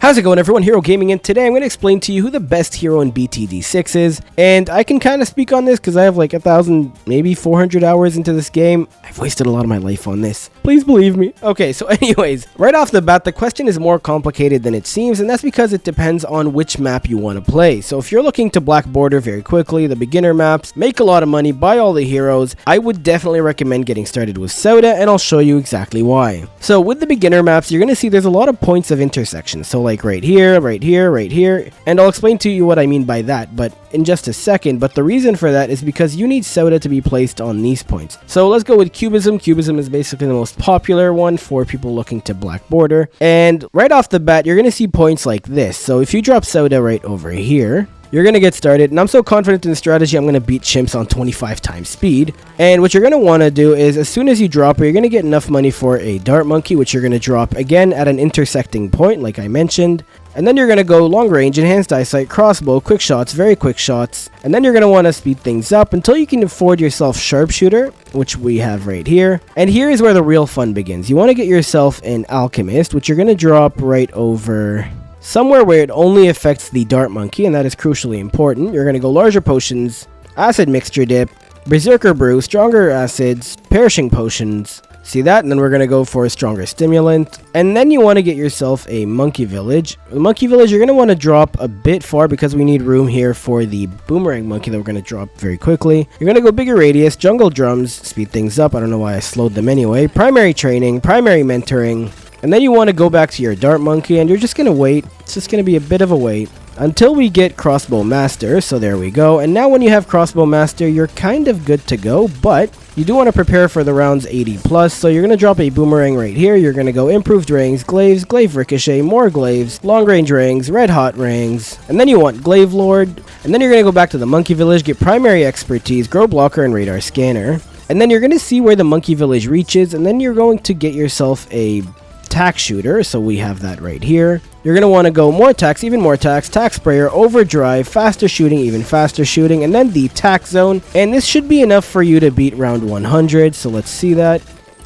How's it going, everyone? Hero Gaming, and today I'm going to explain to you who the best hero in BTD6 is. And I can kind of speak on this because I have like 1,000, maybe 400 hours into this game. I've wasted a lot of my life on this. Please believe me. Okay, so anyways, right off the bat, the question is more complicated than it seems, and that's because it depends on which map you want to play. So if you're looking to black border very quickly, the beginner maps, make a lot of money, buy all the heroes, I would definitely recommend getting started with Soda, and I'll show you exactly why. So with the beginner maps, you're going to see there's a lot of points of intersection. So like right here, right here, right here, and I'll explain to you what I mean by that, but in just a second. But the reason for that is because you need Soda to be placed on these points. So let's go with Cubism. Cubism is basically the most popular one for people looking to black border, and right off the bat, you're going to see points like this. So if you drop Soda right over here, you're going to get started, and I'm so confident in the strategy, I'm going to beat chimps on 25 times speed. And what you're going to want to do is, as soon as you drop it, you're going to get enough money for a dart monkey, which you're going to drop again at an intersecting point, like I mentioned. And then you're going to go long range, enhanced eyesight, crossbow, quick shots, very quick shots. And then you're going to want to speed things up until you can afford yourself sharpshooter, which we have right here. And here is where the real fun begins. You want to get yourself an alchemist, which you're going to drop right over somewhere where it only affects the dart monkey, and that is crucially important. You're going to go larger potions, acid mixture dip, berserker brew, stronger acids, perishing potions. See that? And then we're going to go for a stronger stimulant. And then you want to get yourself a monkey village. The monkey village, you're going to want to drop a bit far because we need room here for the boomerang monkey that we're going to drop very quickly. You're going to go bigger radius, jungle drums, speed things up. I don't know why I slowed them anyway. Primary training, primary mentoring. And then you want to go back to your dart monkey, and you're just going to wait. It's just going to be a bit of a wait until we get crossbow master. So there we go. And now when you have crossbow master, you're kind of good to go, but you do want to prepare for the rounds 80 plus. So you're going to drop a boomerang right here. You're going to go improved rings, glaives, glaive ricochet, more glaives, long range rings, red hot rings, and then you want glaive lord. And then you're going to go back to the monkey village, get primary expertise, grow blocker, and radar scanner. And then you're going to see where the monkey village reaches, and then you're going to get yourself a tack shooter. So we have that right here. You're going to want to go more attacks, even more attacks, tack sprayer, overdrive, faster shooting, even faster shooting, and then the tack zone. And this should be enough for you to beat round 100. So let's see that.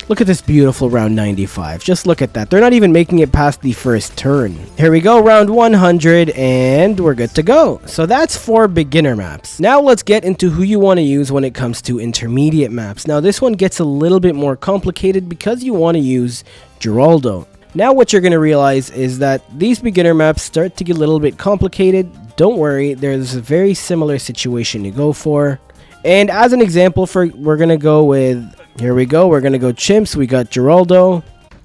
Look at this beautiful round 95. Just look at that. They're not even making it past the first turn. Here we go, round 100, and we're good to go. So that's for beginner maps. Now let's get into who you want to use when it comes to intermediate maps. Now this one gets a little bit more complicated because you want to use Geraldo. Now what you're going to realize is that these beginner maps start to get a little bit complicated. Don't worry, there's a very similar situation to go for. And as an example, we're going to go with, here we go, we're going to go chimps. We got Geraldo.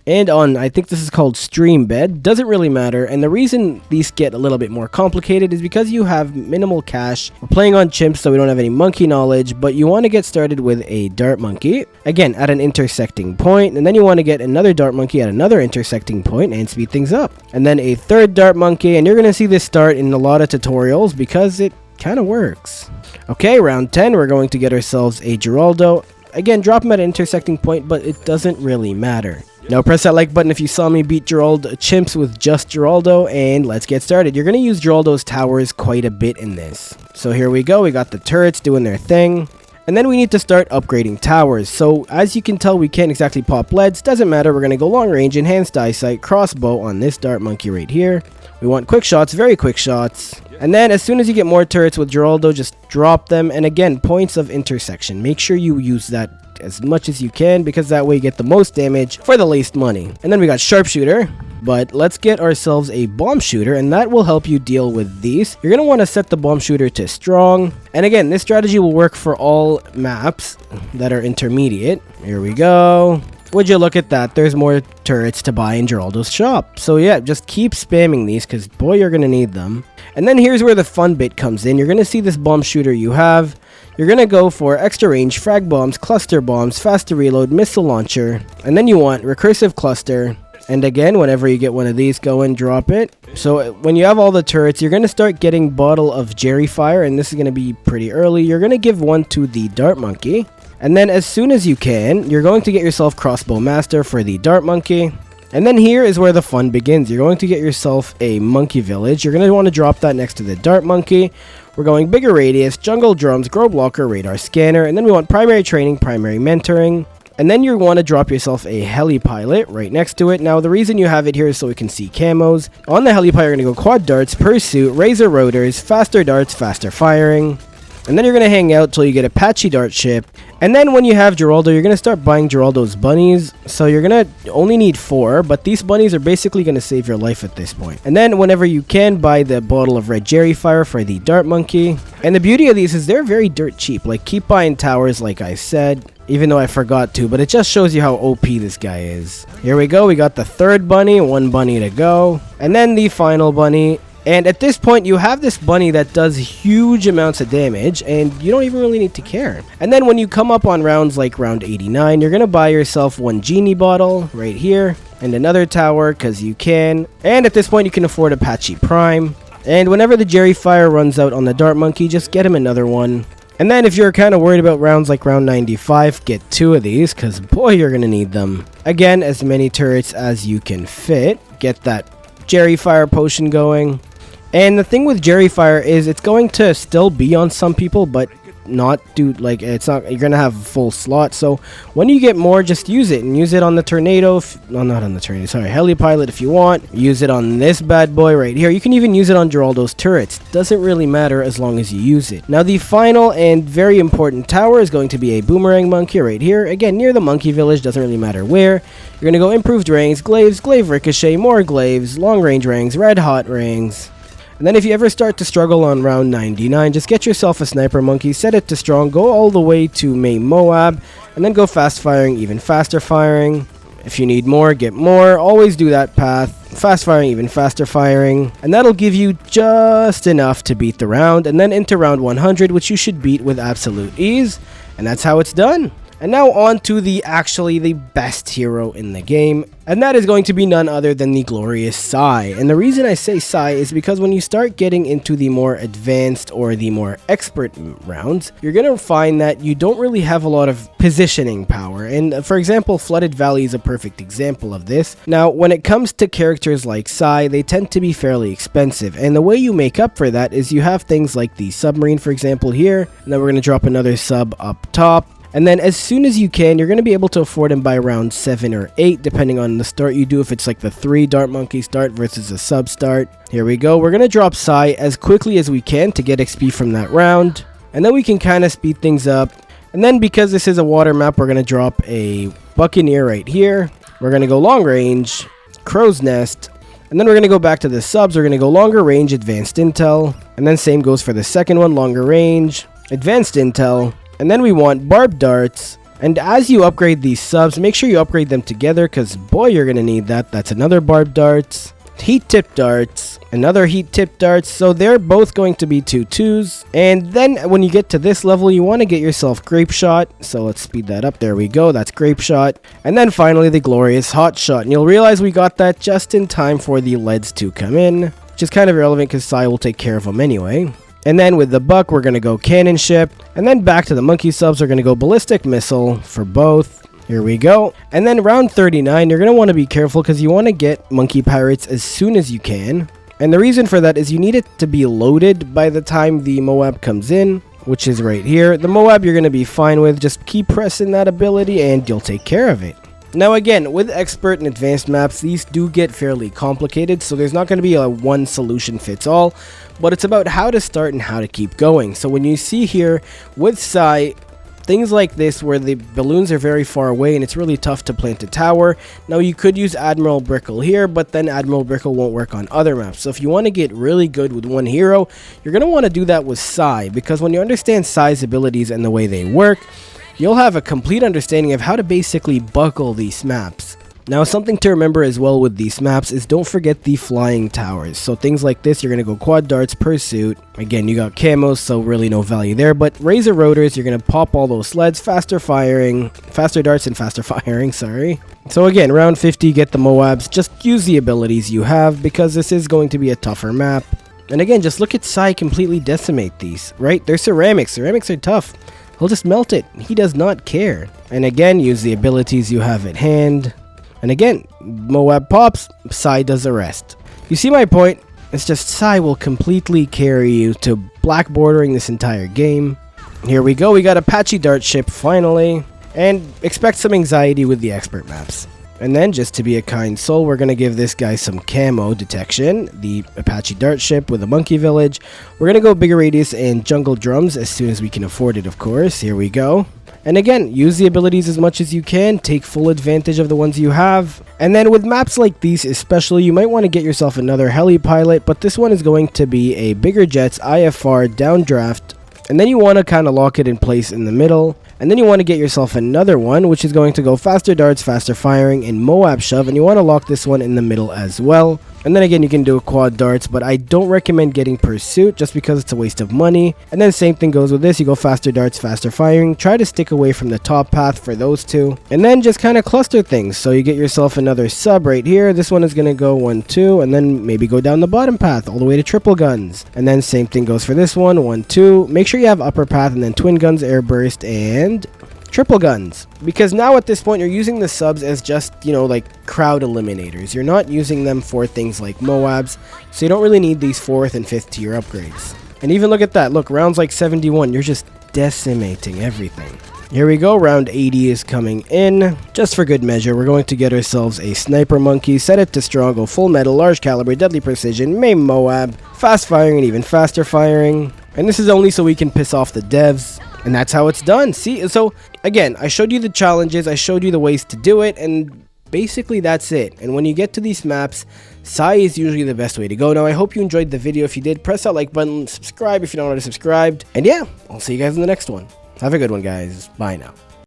And on, I think this is called Streambed. Doesn't really matter. And the reason these get a little bit more complicated is because you have minimal cash. We're playing on chimps, so we don't have any monkey knowledge, but you want to get started with a dart monkey, again, at an intersecting point, and then you want to get another dart monkey at another intersecting point and speed things up. And then a third dart monkey, and you're going to see this start in a lot of tutorials because it kind of works. Okay, round 10, we're going to get ourselves a Geraldo. Again, drop him at an intersecting point, but it doesn't really matter. Now press that like button if you saw me beat chimps with just Geraldo, and let's get started. You're going to use Geraldo's towers quite a bit in this. So here we go, we got the turrets doing their thing. And then we need to start upgrading towers. So as you can tell, we can't exactly pop leads. Doesn't matter, we're going to go long range, enhanced eyesight, crossbow on this dart monkey right here. We want quick shots, very quick shots. And then as soon as you get more turrets with Geraldo, just drop them. And again, points of intersection. Make sure you use that as much as you can, because that way you get the most damage for the least money. And then we got sharpshooter, but let's get ourselves a bomb shooter, and that will help you deal with these. You're going to want to set the bomb shooter to strong. And again, this strategy will work for all maps that are intermediate. Here we go. Would you look at that? There's more turrets to buy in Geraldo's shop. So yeah, just keep spamming these because boy, you're going to need them. And then here's where the fun bit comes in. You're going to see this bomb shooter you have. You're going to go for extra range, frag bombs, cluster bombs, faster reload, missile launcher, and then you want recursive cluster. And again, whenever you get one of these, go and drop it. So when you have all the turrets, you're going to start getting bottle of Jerry fire, and this is going to be pretty early. You're going to give one to the dart monkey. And then as soon as you can, you're going to get yourself crossbow master for the dart monkey. And then here is where the fun begins. You're going to get yourself a monkey village. You're going to want to drop that next to the dart monkey. We're going bigger radius, jungle drums, grow blocker, radar scanner, and then we want primary training, primary mentoring. And then you want to drop yourself a heli pilot right next to it. Now, the reason you have it here is so we can see camos. On the heli pilot, you're going to go quad darts, pursuit, razor rotors, faster darts, faster firing. And then you're going to hang out till you get Apache dart ship. And then when you have Geraldo, you're going to start buying Geraldo's bunnies. So you're going to only need 4, but these bunnies are basically going to save your life at this point. And then whenever you can, buy the bottle of red Jerry Fire for the dart monkey. And the beauty of these is they're very dirt cheap. Like, keep buying towers like I said, even though I forgot to, but it just shows you how OP this guy is. Here we go, we got the 3rd bunny, 1 bunny to go. And then the final bunny. And at this point, you have this bunny that does huge amounts of damage, and you don't even really need to care. And then when you come up on rounds like round 89, you're going to buy yourself 1 genie bottle right here, and another tower, because you can. And at this point, you can afford Apache Prime. And whenever the Jerry Fire runs out on the Dart Monkey, just get him another one. And then if you're kind of worried about rounds like round 95, get 2 of these, because boy, you're going to need them. Again, as many turrets as you can fit. Get that Jerry Fire potion going. And the thing with Jerry Fire is it's going to still be on some people, but not do, like, it's not, you're gonna have a full slot. So when you get more, just use it, and use it on the tornado, no, not on the tornado, sorry, heli pilot if you want. Use it on this bad boy right here. You can even use it on Geraldo's turrets. Doesn't really matter as long as you use it. Now the final and very important tower is going to be a boomerang monkey right here, again near the monkey village, doesn't really matter where. You're gonna go improved rings, glaives, glaive ricochet, more glaives, long range rings, red hot rings. And then if you ever start to struggle on round 99, just get yourself a sniper monkey, set it to strong, go all the way to main Moab, and then go fast firing, even faster firing. If you need more, get more. Always do that path. Fast firing, even faster firing. And that'll give you just enough to beat the round, and then into round 100, which you should beat with absolute ease. And that's how it's done. And now on to the best hero in the game, and that is going to be none other than the glorious Sai. And the reason I say Sai is because when you start getting into the more advanced or the more expert rounds, you're going to find that you don't really have a lot of positioning power. And for example, Flooded Valley is a perfect example of this. Now, when it comes to characters like Sai, they tend to be fairly expensive, and the way you make up for that is you have things like the submarine, for example, here, and then we're going to drop another sub up top. And then as soon as you can, you're going to be able to afford him by round 7 or 8, depending on the start you do, if it's like the 3 Dart Monkey start versus a sub start. Here we go. We're going to drop Sai as quickly as we can to get XP from that round. And then we can kind of speed things up. And then because this is a water map, we're going to drop a Buccaneer right here. We're going to go long range, Crow's Nest. And then we're going to go back to the subs. We're going to go longer range, advanced intel. And then same goes for the second one, longer range, advanced intel. And then we want barbed darts. And as you upgrade these subs, make sure you upgrade them together, because boy, you're going to need that. That's another barbed darts, heat tip darts, another heat tip darts. So they're both going to be 2/2s. And then when you get to this level, you want to get yourself grape shot. So let's speed that up. There we go. That's grape shot. And then finally the glorious hot shot. And you'll realize we got that just in time for the leads to come in, which is kind of irrelevant because Sai will take care of them anyway. And then with the buck, we're going to go cannon ship. And then back to the monkey subs, we're going to go ballistic missile for both. Here we go. And then round 39, you're going to want to be careful because you want to get monkey pirates as soon as you can. And the reason for that is you need it to be loaded by the time the Moab comes in, which is right here. The Moab you're going to be fine with. Just keep pressing that ability and you'll take care of it. Now again, with expert and advanced maps, these do get fairly complicated, so there's not going to be a one solution fits all, but it's about how to start and how to keep going. So when you see here with Sai, things like this where the balloons are very far away and it's really tough to plant a tower. Now you could use Admiral Brickle here, but then Admiral Brickle won't work on other maps. So if you want to get really good with one hero, you're going to want to do that with Sai, because when you understand Sai's abilities and the way they work, you'll have a complete understanding of how to basically buckle these maps. Now something to remember as well with these maps is don't forget the flying towers. So things like this, you're going to go quad darts, pursuit. Again, you got camos, so really no value there. But razor rotors, you're going to pop all those sleds, faster firing, faster darts and faster firing, sorry. So again, round 50, get the Moabs. Just use the abilities you have because this is going to be a tougher map. And again, just look at Sai completely decimate these, right? They're ceramics. Ceramics are tough. He'll just melt it. He does not care. And again, use the abilities you have at hand. And again, Moab pops, Sai does the rest. You see my point? It's just Sai will completely carry you to black bordering this entire game. Here we go. We got Apache dart ship finally. and expect some anxiety with the expert maps. And then, just to be a kind soul, we're going to give this guy some camo detection, the Apache Dart ship with a monkey village. We're going to go bigger radius and jungle drums as soon as we can afford it, of course. Here we go. And again, use the abilities as much as you can, take full advantage of the ones you have. And then with maps like these especially, you might want to get yourself another heli pilot, but this one is going to be a bigger jets IFR downdraft. And then you want to kind of lock it in place in the middle. And then you want to get yourself another one, which is going to go faster darts, faster firing, and Moab shove. And you want to lock this one in the middle as well. And then again, you can do a quad darts, but I don't recommend getting pursuit just because it's a waste of money. And then same thing goes with this. You go faster darts, faster firing. Try to stick away from the top path for those two. And then just kind of cluster things. So you get yourself another sub right here. This one is going to go 1, 2, and then maybe go down the bottom path all the way to triple guns. And then same thing goes for this one, 1, 2. Make sure you have upper path and then twin guns, air burst, and triple guns, because now at this point you're using the subs as just, you know, like crowd eliminators. You're not using them for things like Moabs, so you don't really need these 4th and 5th tier upgrades. And even look at that, look, rounds like 71, you're just decimating everything. Here we go, round 80 is coming in. Just for good measure, we're going to get ourselves a sniper monkey, set it to strong, go full metal, large caliber, deadly precision, main Moab, fast firing and even faster firing. And this is only so we can piss off the devs. And that's how it's done. See, so again, I showed you the challenges, I showed you the ways to do it, and basically that's it. And when you get to these maps, Sai is usually the best way to go. Now, I hope you enjoyed the video. If you did, press that like button, subscribe if you're not already subscribed. And yeah, I'll see you guys in the next one. Have a good one, guys. Bye now.